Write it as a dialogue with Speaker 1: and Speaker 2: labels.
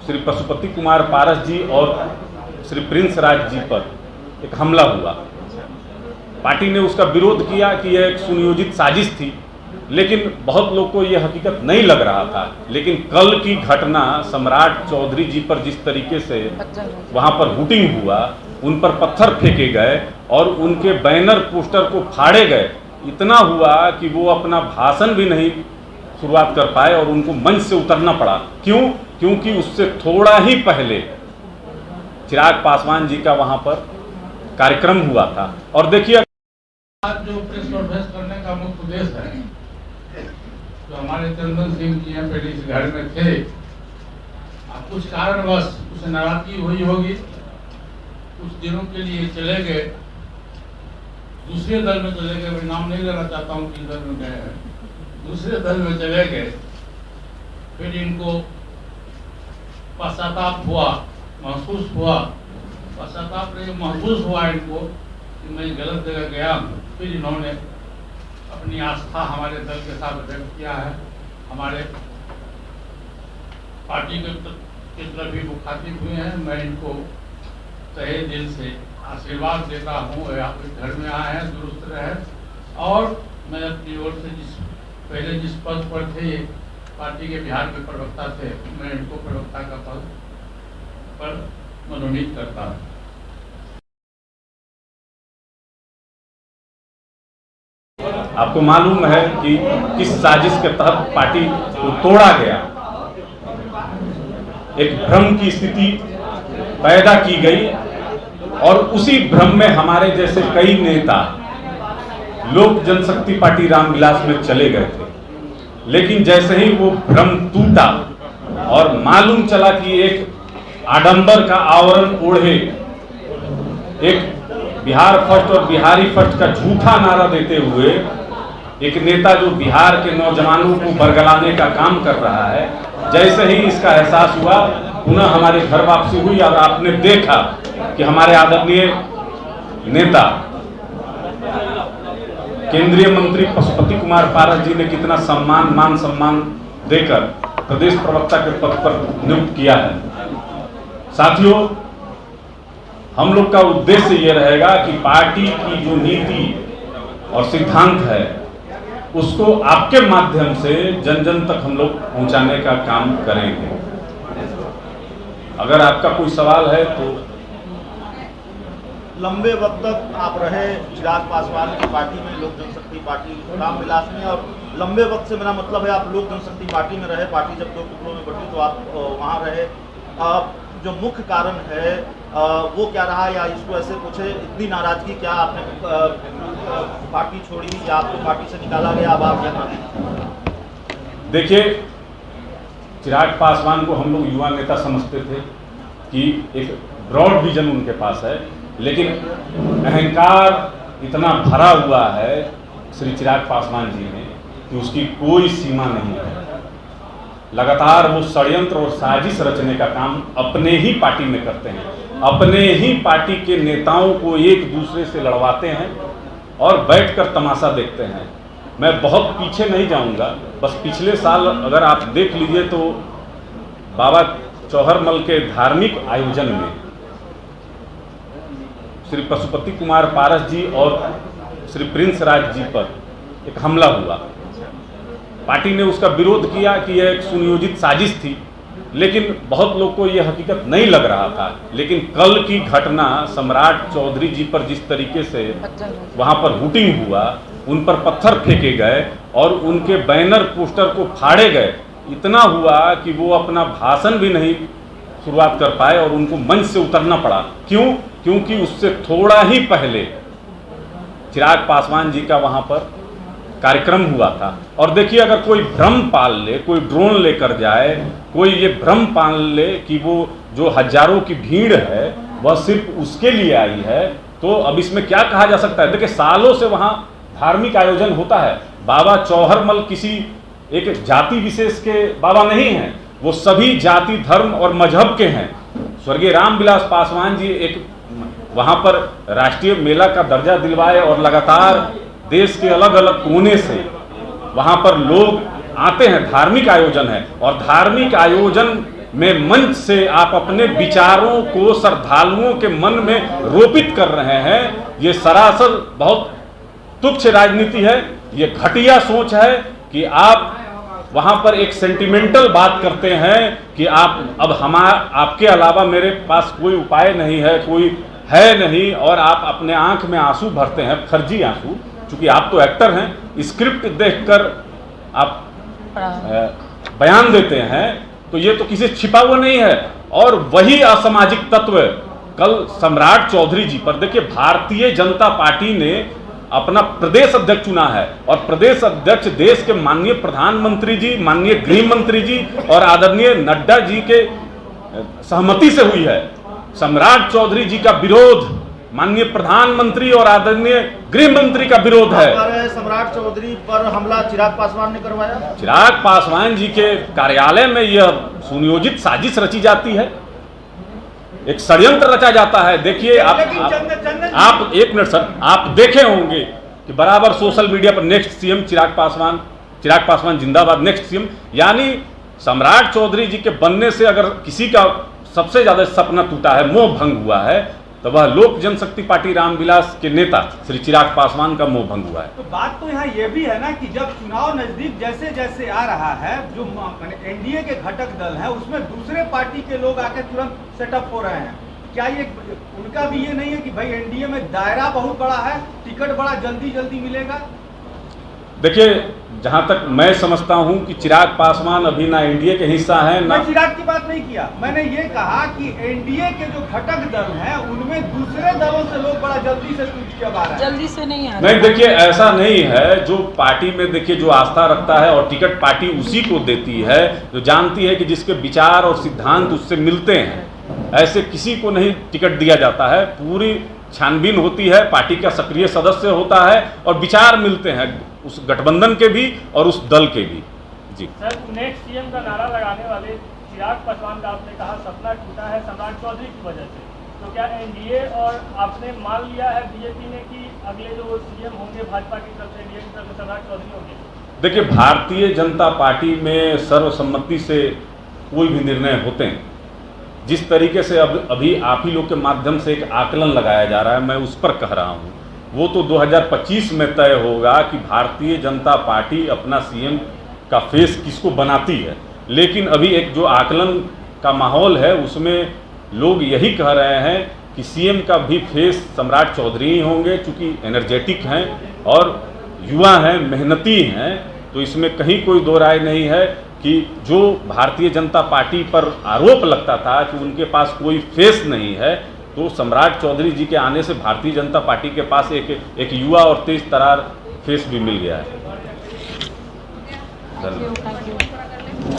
Speaker 1: श्री पशुपति कुमार पारस जी और श्री प्रिंस राज जी पर एक हमला हुआ। पार्टी ने उसका विरोध किया कि यह एक सुनियोजित साजिश थी, लेकिन बहुत लोग को यह हकीकत नहीं लग रहा था। लेकिन कल की घटना सम्राट चौधरी जी पर जिस तरीके से वहां पर हुटिंग हुआ, उन पर पत्थर फेंके गए और उनके बैनर पोस्टर को फाड़े गए, इतना हुआ कि वो अपना भाषण भी नहीं शुरुआत कर पाए और उनको मंच से उतरना पड़ा। क्यों? क्योंकि उससे थोड़ा ही पहले चिराग पासवान जी का वहां पर कार्यक्रम हुआ था। और देखिए,
Speaker 2: आज जो प्रेस कॉन्फ्रेंस करने का मुख्य उद्देश्य है, तो हमारे चंदन सिंह जी यहाँ पे इस घर में थे, अब कुछ कारणवश उसे नाराजगी हुई होगी, कुछ दिनों के लिए चले गए, दूसरे दल में चले गए। मैं नाम नहीं लेना चाहता हूँ किस दल में गए हैं, दूसरे दल में चले गए। फिर इनको पश्चाताप हुआ, महसूस हुआ, पश्चाताप महसूस हुआ इनको कि मैं गलत जगह गया हूँ। फिर इन्होंने अपनी आस्था हमारे दल के साथ व्यक्त किया है। हमारे पार्टी के तरफ भी मुखातिब हुए हैं। मैं इनको तहे दिल से आशीर्वाद देता हूँ, आप घर में आए हैं, दुरुस्त रहे। और मैं अपनी ओर से पहले जिस पद पर थे, पार्टी के बिहार के प्रवक्ता थे, मैं इनको प्रवक्ता का पद पर मनोनीत करता हूँ।
Speaker 1: आपको मालूम है कि किस साजिश के तहत पार्टी को तोड़ा गया। एक भ्रम की स्थिति पैदा की गई और उसी भ्रम में हमारे जैसे कई नेता लोक जनशक्ति पार्टी रामविलास में चले गए थे। लेकिन जैसे ही वो भ्रम टूटा और मालूम चला कि एक आडंबर का आवरण ओढ़े एक बिहार फर्स्ट और बिहारी फर्स्ट का झूठा नारा देते हुए एक नेता जो बिहार के नौजवानों को बरगलाने का काम कर रहा है, जैसे ही इसका एहसास हुआ, पुनः हमारी घर वापसी हुई। और आपने देखा कि हमारे आदरणीय नेता केंद्रीय मंत्री पशुपति कुमार पारस जी ने कितना मान सम्मान देकर प्रदेश प्रवक्ता के पद पर नियुक्त किया है। साथियों, हम लोग का उद्देश्य ये रहेगा कि पार्टी की जो नीति और सिद्धांत है उसको आपके माध्यम से जन जन तक हम लोग पहुंचाने का काम करेंगे। अगर आपका कोई सवाल है तो।
Speaker 3: लंबे वक्त तक आप रहे चिराग पासवान की पार्टी में, लोक जनशक्ति पार्टी रामविलास में, और लंबे वक्त से मेरा मतलब है आप लोक जनशक्ति पार्टी में रहे। पार्टी जब दो टुकड़ों में बटी तो आप वहाँ रहे। जो मुख्य कारण है वो क्या रहा, या इसको ऐसे पूछे, इतनी नाराजगी क्या आपने पार्टी छोड़ी या आपको पार्टी से निकाला गया, अब आप यहाँ?
Speaker 1: देखिए, चिराग पासवान को हम लोग युवा नेता समझते थे कि एक ब्रॉड विजन उनके पास है, लेकिन अहंकार इतना भरा हुआ है श्री चिराग पासवान जी में कि उसकी कोई सीमा नहीं है। लगातार वो षड्यंत्र और साजिश रचने का काम अपने ही पार्टी में करते हैं, अपने ही पार्टी के नेताओं को एक दूसरे से लड़वाते हैं और बैठकर तमाशा देखते हैं। मैं बहुत पीछे नहीं जाऊंगा, बस पिछले साल अगर आप देख लीजिए तो बाबा चौहरमल के धार्मिक आयोजन में श्री पशुपति कुमार पारस जी और श्री प्रिंस राज जी पर एक हमला हुआ। पार्टी ने उसका विरोध किया कि यह एक सुनियोजित साजिश थी, लेकिन बहुत लोग को यह हकीकत नहीं लग रहा था। लेकिन कल की घटना सम्राट चौधरी जी पर जिस तरीके से वहां पर हुटिंग हुआ, उन पर पत्थर फेंके गए और उनके बैनर पोस्टर को फाड़े गए, इतना हुआ कि वो अपना भाषण भी नहीं शुरुआत कर पाए और उनको मंच से उतरना पड़ा। क्यों? क्योंकि उससे थोड़ा ही पहले चिराग पासवान जी का वहां पर कार्यक्रम हुआ था। और देखिए, अगर कोई भ्रम पाल ले, कोई ड्रोन लेकर जाए, कोई ये भ्रम पाल ले कि वो जो हजारों की भीड़ है वह सिर्फ उसके लिए आई है, तो अब इसमें क्या कहा जा सकता है? देखिए, सालों से वहाँ धार्मिक आयोजन होता है। बाबा चौहरमल किसी एक जाति विशेष के बाबा नहीं हैं, वो सभी जाति, धर्म और मजहब के हैं। स्वर्गीय रामविलास पासवान जी एक वहाँ पर राष्ट्रीय मेला का दर्जा दिलवाए और लगातार देश के अलग अलग कोने से वहाँ पर लोग आते हैं। धार्मिक आयोजन है और धार्मिक आयोजन में मंच से आप अपने विचारों को श्रद्धालुओं के मन में रोपित कर रहे हैं, ये सरासर बहुत तुच्छ राजनीति है। ये घटिया सोच है कि आप वहां पर एक सेंटिमेंटल बात करते हैं कि आपके अलावा मेरे पास कोई उपाय नहीं है, कोई है नहीं, और आप अपने आंख में आंसू भरते हैं, फर्जी आंसू, क्योंकि आप तो एक्टर हैं। स्क्रिप्ट देखकर आप बयान देते हैं, तो ये तो किसी छिपा हुआ नहीं है। और वही असामाजिक तत्व कल सम्राट चौधरी जी पर, देखिए भारतीय जनता पार्टी ने अपना प्रदेश अध्यक्ष चुना है, और प्रदेश अध्यक्ष देश के माननीय प्रधानमंत्री जी, माननीय गृह मंत्री जी और आदरणीय नड्डा जी के सहमति से हुई है। सम्राट चौधरी जी का विरोध माननीय प्रधानमंत्री और आदरणीय गृह मंत्री का विरोध है।
Speaker 3: सम्राट चौधरी पर हमला चिराग पासवान ने करवाया।
Speaker 1: चिराग पासवान जी के कार्यालय में यह सुनियोजित साजिश रची जाती है, एक षड्यंत्र रचा जाता है। देखिए आप एक मिनट सर, आप देखे होंगे कि बराबर सोशल मीडिया पर नेक्स्ट सीएम चिराग पासवान जिंदाबाद, नेक्स्ट सीएम। यानी सम्राट चौधरी जी के बनने से अगर किसी का सबसे ज्यादा सपना टूटा है, मोह भंग हुआ है, तो वह लोक जनशक्ति पार्टी रामविलास के नेता श्री चिराग पासवान का मोह भंग हुआ है।
Speaker 4: तो बात तो यहाँ ये भी है ना कि जब चुनाव नजदीक जैसे जैसे आ रहा है, जो एनडीए के घटक दल है उसमें दूसरे पार्टी के लोग आके तुरंत सेटअप हो रहे हैं। क्या ये उनका भी ये नहीं है कि भाई एनडीए में दायरा बहुत बड़ा है, टिकट बड़ा जल्दी मिलेगा?
Speaker 1: देखिए, जहां तक मैं समझता हूं कि चिराग पासवान अभी ना एनडीए के हिस्सा है ना।
Speaker 4: मैं चिराग की बात नहीं किया, मैंने ये कहा कि एनडीए के जो घटक दल हैं उनमें दूसरे दलों से लोग बड़ा जल्दी से टूट के आ रहे हैं।
Speaker 5: जल्दी से नहीं आ
Speaker 1: नहीं, देखिए ऐसा नहीं है। जो पार्टी में देखिए जो आस्था रखता है और टिकट पार्टी उसी को देती है जो जानती है कि जिसके विचार और सिद्धांत उससे मिलते हैं। ऐसे किसी को नहीं टिकट दिया जाता है, पूरी छानबीन होती है, पार्टी का सक्रिय सदस्य होता है और विचार मिलते हैं उस गठबंधन के भी और उस दल के भी। जी
Speaker 6: सर, नेक्स्ट सीएम का नारा लगाने वाले चिराग पासवान का आपने कहा सपना टूटा है सम्राट चौधरी की वजह से, तो क्या एनडीए और आपने मान लिया है बीजेपी ने कि अगले जो सीएम होंगे भाजपा की तरफ से, एनडीए की तरफ से सम्राट चौधरी होंगे?
Speaker 1: देखिए, भारतीय जनता पार्टी में सर्वसम्मति से कोई भी निर्णय होते हैं। जिस तरीके से अभी आप ही लोग के माध्यम से एक आकलन लगाया जा रहा है, मैं उस पर कह रहा हूँ, वो तो 2025 में तय होगा कि भारतीय जनता पार्टी अपना सीएम का फेस किसको बनाती है। लेकिन अभी एक जो आकलन का माहौल है उसमें लोग यही कह रहे हैं कि सीएम का भी फेस सम्राट चौधरी ही होंगे, चूँकि एनर्जेटिक हैं और युवा हैं, मेहनती हैं। तो इसमें कहीं कोई दो राय नहीं है कि जो भारतीय जनता पार्टी पर आरोप लगता था कि उनके पास कोई फेस नहीं है, तो सम्राट चौधरी जी के आने से भारतीय जनता पार्टी के पास एक युवा और तेज तरार फेस भी मिल गया है।
Speaker 5: Thank you.